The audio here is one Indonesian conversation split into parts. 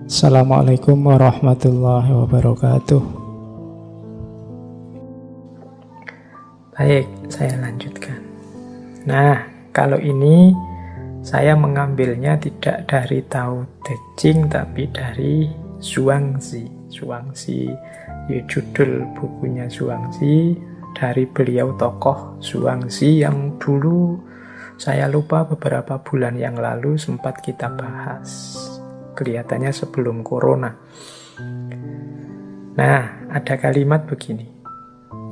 Assalamualaikum warahmatullahi wabarakatuh. Baik, saya lanjutkan. Nah, kalau ini saya mengambilnya tidak dari Tao Te Ching, tapi dari Zhuangzi. Zhuangzi, ya judul bukunya Zhuangzi, dari beliau tokoh Zhuangzi yang dulu saya lupa beberapa bulan yang lalu sempat kita bahas. Kelihatannya sebelum corona. Nah, ada kalimat begini.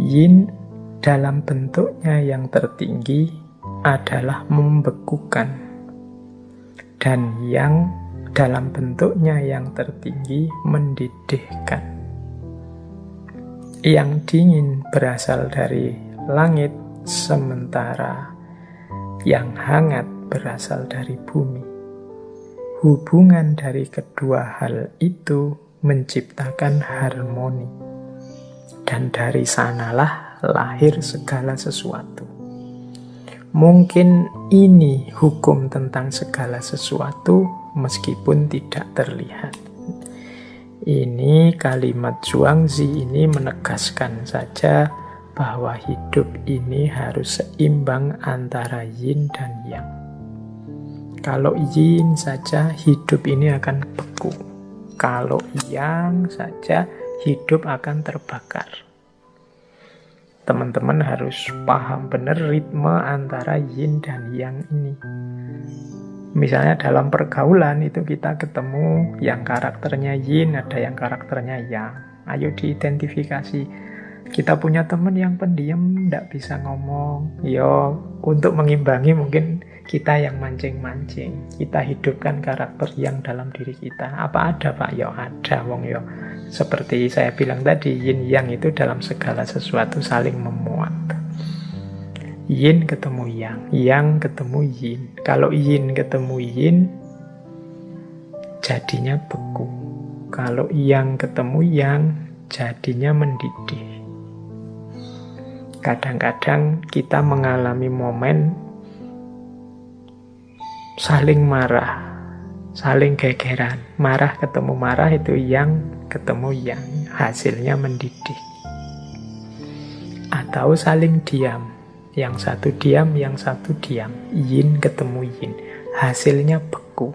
Yin dalam bentuknya yang tertinggi adalah membekukan, dan yang dalam bentuknya yang tertinggi mendidihkan. Yang dingin berasal dari langit, sementara yang hangat berasal dari bumi. Hubungan dari kedua hal itu menciptakan harmoni, dan dari sanalah lahir segala sesuatu. Mungkin ini hukum tentang segala sesuatu meskipun tidak terlihat. Ini kalimat Zhuangzi ini menegaskan saja bahwa hidup ini harus seimbang antara yin dan yang. Kalau yin saja, hidup ini akan beku. Kalau yang saja, hidup akan terbakar. Teman-teman harus paham benar ritme antara yin dan yang ini. Misalnya dalam pergaulan itu kita ketemu yang karakternya yin, ada yang karakternya yang. Ayo diidentifikasi. Kita punya teman yang pendiam, tidak bisa ngomong. Yo, untuk mengimbangi mungkin kita yang mancing-mancing. Kita hidupkan karakter yang dalam diri kita. Apa ada, Pak? Yo, ada, wong yo. Seperti saya bilang tadi, yin yang itu dalam segala sesuatu saling memuat. Yin ketemu yang ketemu yin. Kalau yin ketemu yin, jadinya beku. Kalau yang ketemu yang, jadinya mendidih. Kadang-kadang kita mengalami momen saling marah, saling gegeran. Marah ketemu marah itu yang ketemu yang, hasilnya mendidih. Atau saling diam, yang satu diam, yang satu diam. Yin ketemu yin, hasilnya beku.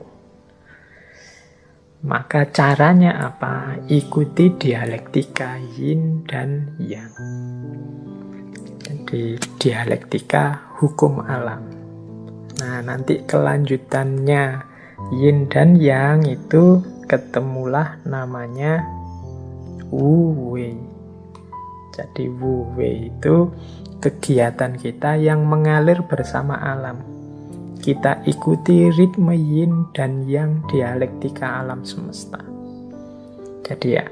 Maka caranya apa? Ikuti dialektika yin dan yang. Jadi dialektika hukum alam. Nah, nanti kelanjutannya yin dan yang itu ketemulah namanya Wu Wei. Jadi Wu Wei itu kegiatan kita yang mengalir bersama alam. Kita ikuti ritme yin dan yang dialektika alam semesta. Jadi ya,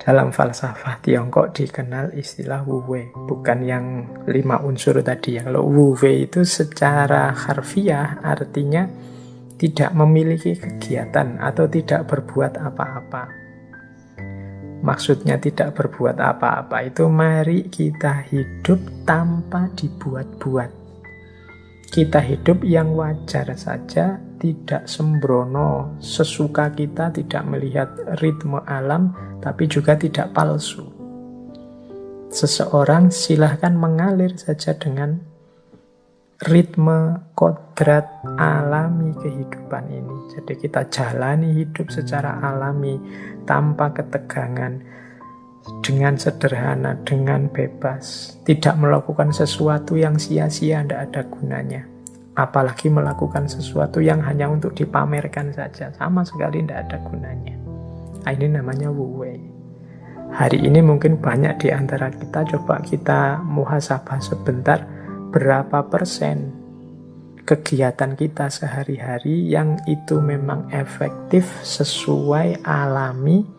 dalam falsafah Tiongkok dikenal istilah Wu Wei, bukan yang 5 unsur tadi ya. Kalau Wu Wei itu secara harfiah artinya tidak memiliki kegiatan atau tidak berbuat apa-apa. Maksudnya tidak berbuat apa-apa itu mari kita hidup tanpa dibuat-buat. Kita hidup yang wajar saja, tidak sembrono, sesuka kita, tidak melihat ritme alam, tapi juga tidak palsu. Seseorang silahkan mengalir saja dengan ritme kodrat alami kehidupan ini. Jadi kita jalani hidup secara alami, tanpa ketegangan, dengan sederhana, dengan bebas. Tidak melakukan sesuatu yang sia-sia, tidak ada gunanya. Apalagi melakukan sesuatu yang hanya untuk dipamerkan saja, sama sekali tidak ada gunanya. Nah, ini namanya Wu Wei. Hari ini mungkin banyak di antara kita, coba kita muhasabah sebentar, berapa persen kegiatan kita sehari-hari yang itu memang efektif, sesuai, alami,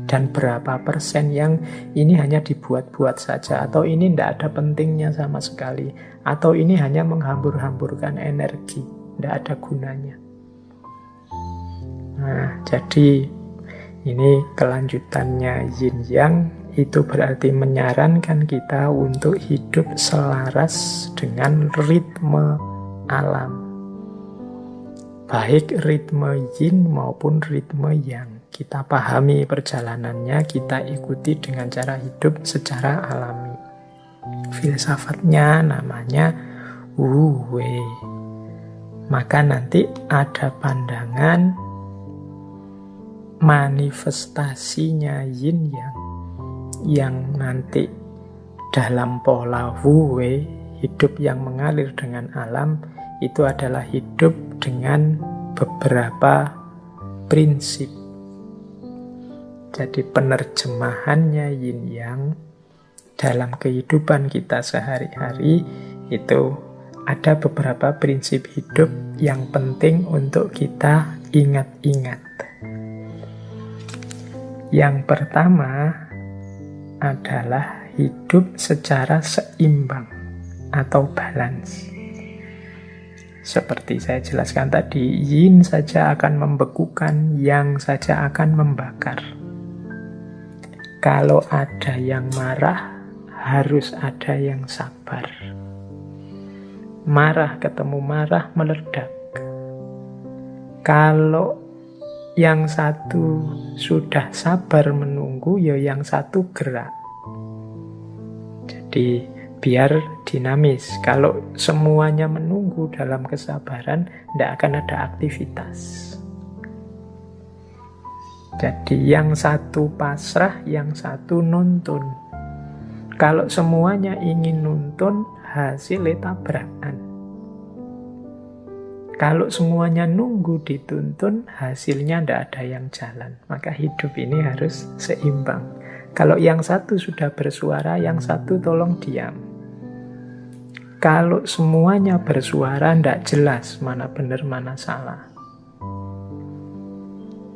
dan berapa persen yang ini hanya dibuat-buat saja, atau ini tidak ada pentingnya sama sekali, atau ini hanya menghambur-hamburkan energi, tidak ada gunanya. Nah, jadi ini kelanjutannya yin yang, itu berarti menyarankan kita untuk hidup selaras dengan ritme alam. baik ritme yin maupun ritme yang. Kita pahami perjalanannya, kita ikuti dengan cara hidup secara alami. Filsafatnya namanya Wu Wei. Maka nanti ada pandangan manifestasinya yin yang nanti dalam pola Wu Wei, hidup yang mengalir dengan alam, itu adalah hidup dengan beberapa prinsip. Jadi penerjemahannya yin yang dalam kehidupan kita sehari-hari itu ada beberapa prinsip hidup yang penting untuk kita ingat-ingat. Yang pertama adalah hidup secara seimbang atau balance. Seperti saya jelaskan tadi, yin saja akan membekukan, yang saja akan membakar. Kalau ada yang marah, harus ada yang sabar. Marah ketemu marah meledak. Kalau yang satu sudah sabar menunggu, ya yang satu gerak. Jadi biar dinamis. Kalau semuanya menunggu dalam kesabaran, tidak akan ada aktivitas. Jadi yang satu pasrah, yang satu nuntun. Kalau semuanya ingin nuntun, hasilnya tabrakan. Kalau semuanya nunggu dituntun, hasilnya tidak ada yang jalan. Maka hidup ini harus seimbang. Kalau yang satu sudah bersuara, yang satu tolong diam. Kalau semuanya bersuara, tidak jelas mana benar, mana salah.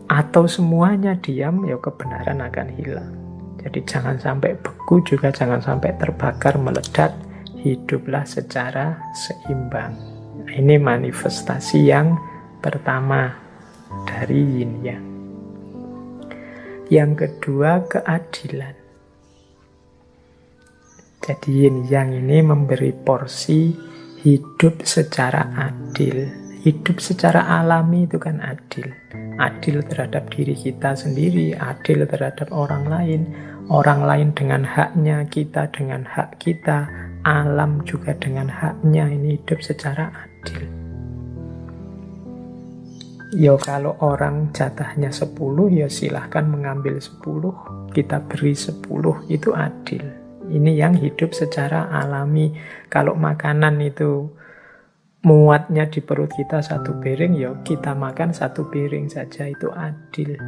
Atau semuanya diam, ya kebenaran akan hilang. Jadi jangan sampai beku, juga jangan sampai terbakar, meledak. Hiduplah secara seimbang. Ini manifestasi yang pertama dari yin yang. Yang kedua, keadilan. Jadi yin yang ini memberi porsi hidup secara adil. Hidup secara alami itu kan adil. Adil terhadap diri kita sendiri, adil terhadap orang lain dengan haknya, kita dengan hak kita, alam juga dengan haknya. Ini hidup secara adil. Ya kalau orang jatahnya 10, ya silahkan mengambil 10, kita beri 10, itu adil. Ini yang hidup secara alami. Kalau makanan itu muatnya di perut kita 1 piring, ya kita makan 1 piring saja, itu adil.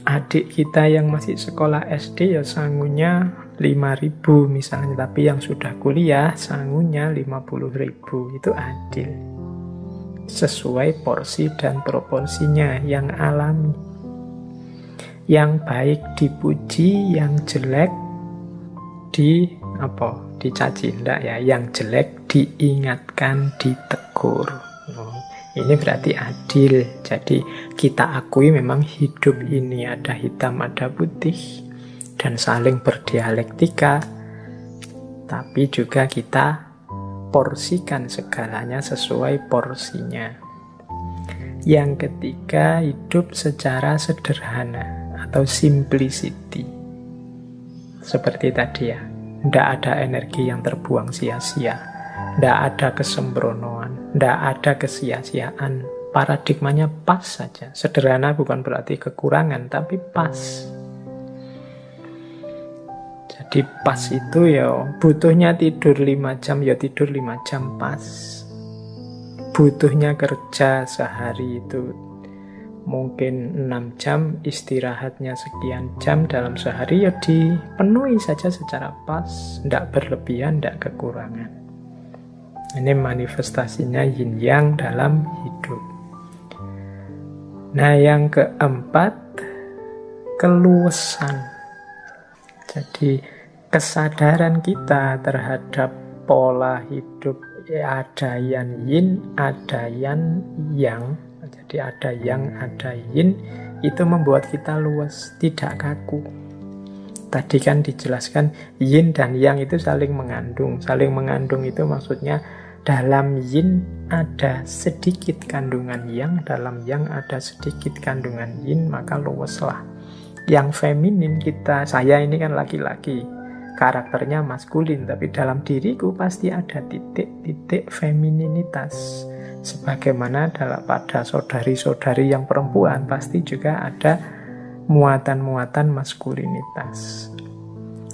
Adik kita yang masih sekolah SD ya sangunya 5.000 misalnya, tapi yang sudah kuliah sangunya 50.000, itu adil. Sesuai porsi dan proporsinya yang alami. Yang baik dipuji, yang jelek dicaci, enggak ya, yang jelek diingatkan, ditegur. Ini berarti adil. Jadi kita akui memang hidup ini ada hitam, ada putih, dan saling berdialektika, tapi juga kita porsikan segalanya sesuai porsinya. Yang ketiga, hidup secara sederhana atau simplicity. Seperti tadi ya, tidak ada energi yang terbuang sia-sia, tidak ada kesembronoan, tidak ada kesia-siaan. Paradigmanya pas saja. Sederhana bukan berarti kekurangan, tapi pas. Jadi pas itu ya, butuhnya tidur 5 jam, ya tidur 5 jam pas. Butuhnya kerja sehari itu mungkin 6 jam, istirahatnya sekian jam dalam sehari, ya dipenuhi saja secara pas, tidak berlebihan, tidak kekurangan. Ini manifestasinya yin yang dalam hidup. Nah, yang keempat, keluasan. Jadi kesadaran kita terhadap pola hidup, ada yang yin, ada yang yang. Jadi ada yang, ada yin, itu membuat kita luas, tidak kaku. Tadi kan dijelaskan yin dan yang itu saling mengandung. Saling mengandung itu maksudnya dalam yin ada sedikit kandungan yang, dalam yang ada sedikit kandungan yin, maka luweslah. Yang feminin kita, saya ini kan laki-laki, karakternya maskulin, tapi dalam diriku pasti ada titik-titik femininitas. Sebagaimana pada saudari-saudari yang perempuan pasti juga ada muatan-muatan maskulinitas.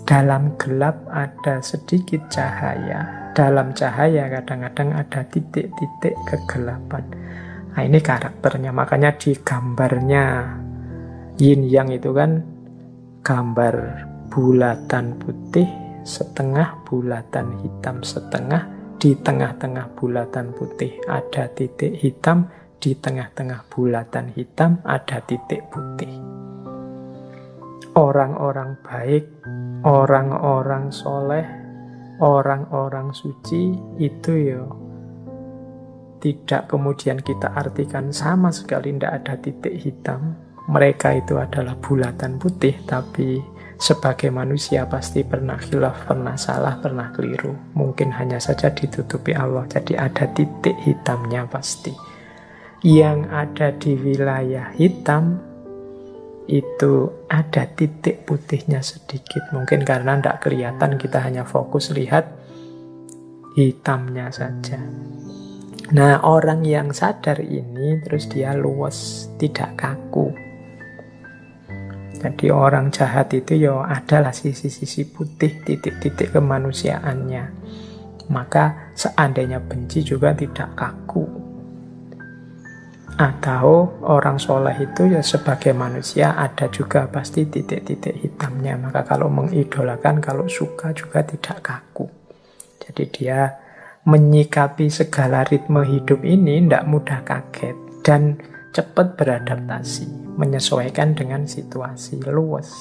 Dalam gelap ada sedikit cahaya, dalam cahaya kadang-kadang ada titik-titik kegelapan. Nah, ini karakternya, makanya di gambarnya yin yang itu kan gambar bulatan putih setengah, bulatan hitam setengah, di tengah-tengah bulatan putih ada titik hitam, di tengah-tengah bulatan hitam ada titik putih. Orang-orang baik, orang-orang soleh, orang-orang suci itu ya tidak kemudian kita artikan sama sekali tidak ada titik hitam. Mereka itu adalah bulatan putih, tapi sebagai manusia pasti pernah khilaf, pernah salah, pernah keliru. Mungkin hanya saja ditutupi Allah, jadi ada titik hitamnya pasti. Yang ada di wilayah hitam itu ada titik putihnya sedikit. Mungkin karena tidak kelihatan, kita hanya fokus lihat hitamnya saja. Nah, orang yang sadar ini terus dia luwes, tidak kaku. Jadi orang jahat itu ya adalah sisi-sisi putih, titik-titik kemanusiaannya. Maka seandainya benci juga tidak kaku. Atau orang soleh itu ya sebagai manusia ada juga pasti titik-titik hitamnya. Maka kalau mengidolakan, kalau suka juga tidak kaku. Jadi dia menyikapi segala ritme hidup ini tidak mudah kaget dan cepat beradaptasi, menyesuaikan dengan situasi, luwes.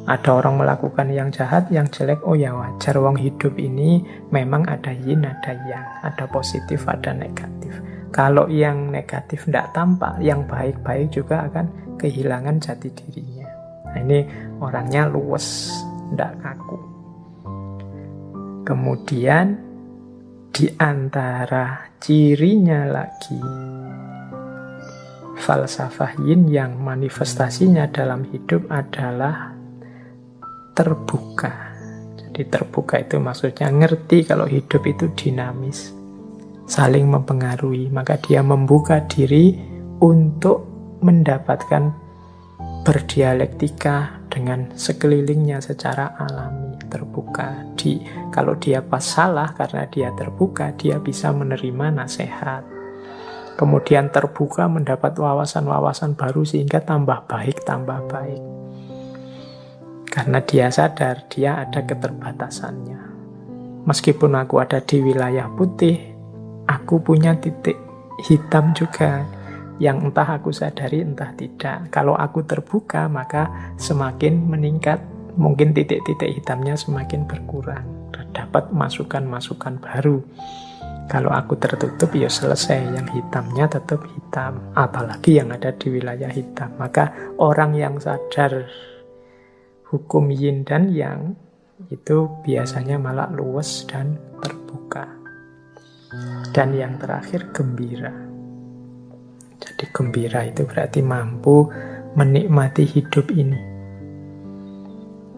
Ada orang melakukan yang jahat, yang jelek, oh ya wajar, wong hidup ini memang ada yin, ada yang, ada positif, ada negatif. Kalau yang negatif tidak tampak, yang baik-baik juga akan kehilangan jati dirinya. Nah, ini orangnya luwes, tidak kaku. Kemudian di antara cirinya lagi falsafah yin yang manifestasinya dalam hidup adalah terbuka. Jadi terbuka itu maksudnya ngerti kalau hidup itu dinamis, saling mempengaruhi, maka dia membuka diri untuk mendapatkan berdialektika dengan sekelilingnya secara alami, terbuka. Kalau dia pas salah, karena dia terbuka, dia bisa menerima nasihat. Kemudian terbuka mendapat wawasan-wawasan baru sehingga tambah baik. Karena dia sadar dia ada keterbatasannya. Meskipun aku ada di wilayah putih, aku punya titik hitam juga yang entah aku sadari entah tidak. Kalau aku terbuka maka semakin meningkat, mungkin titik-titik hitamnya semakin berkurang, dapat masukan-masukan baru. Kalau aku tertutup ya selesai, yang hitamnya tetap hitam, apalagi yang ada di wilayah hitam. Maka orang yang sadar hukum yin dan yang itu biasanya malah luwes dan terbuka. Dan yang terakhir gembira. Jadi gembira itu berarti mampu menikmati hidup ini.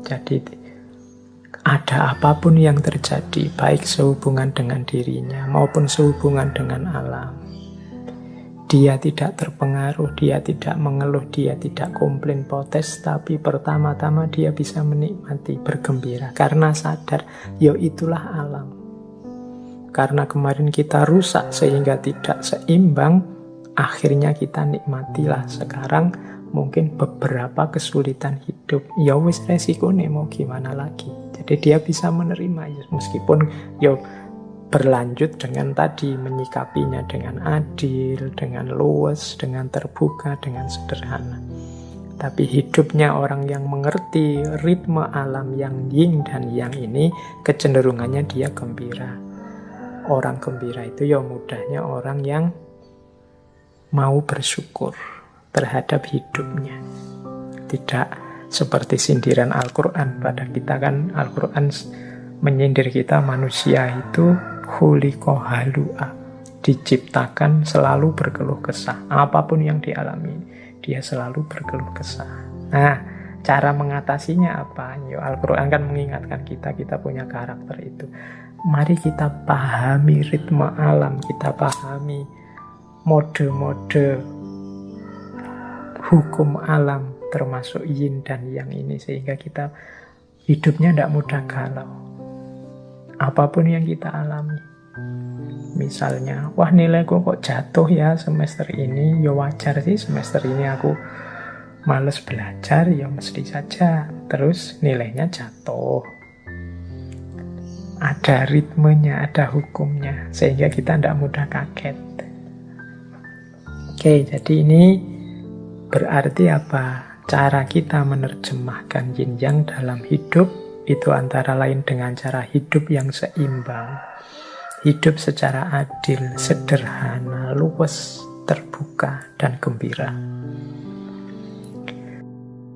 Jadi ada apapun yang terjadi, baik sehubungan dengan dirinya maupun sehubungan dengan alam, dia tidak terpengaruh, dia tidak mengeluh, dia tidak komplain, protes, tapi pertama-tama dia bisa menikmati, bergembira, karena sadar, ya itulah alam. Karena kemarin kita rusak sehingga tidak seimbang, akhirnya kita nikmatilah sekarang mungkin beberapa kesulitan hidup. Ya wis resikonya mau gimana lagi. Jadi dia bisa menerima ya, meskipun ya berlanjut dengan tadi menyikapinya dengan adil, dengan luwes, dengan terbuka, dengan sederhana. Tapi hidupnya orang yang mengerti ritme alam yang yin dan yang ini, kecenderungannya dia gembira. Orang gembira itu ya mudahnya orang yang mau bersyukur terhadap hidupnya. Tidak seperti sindiran Al-Quran pada kita kan, Al-Quran menyindir kita manusia itu khuliqa halu'a, diciptakan selalu berkeluh kesah. Apapun yang dialami, dia selalu berkeluh kesah. Nah, cara mengatasinya apa? Al-Quran kan mengingatkan kita punya karakter itu. Mari kita pahami ritme alam, kita pahami mode-mode hukum alam, termasuk yin dan yang ini, sehingga kita hidupnya tidak mudah galau. Apapun yang kita alami, misalnya, wah nilaiku kok jatuh ya semester ini, ya wajar sih, semester ini aku males belajar, ya mesti saja. Terus nilainya jatuh. Ada ritmenya, ada hukumnya, sehingga kita tidak mudah kaget. Oke, jadi ini berarti apa? Cara kita menerjemahkan yin yang dalam hidup itu antara lain dengan cara hidup yang seimbang, hidup secara adil, sederhana, luwes, terbuka, dan gembira.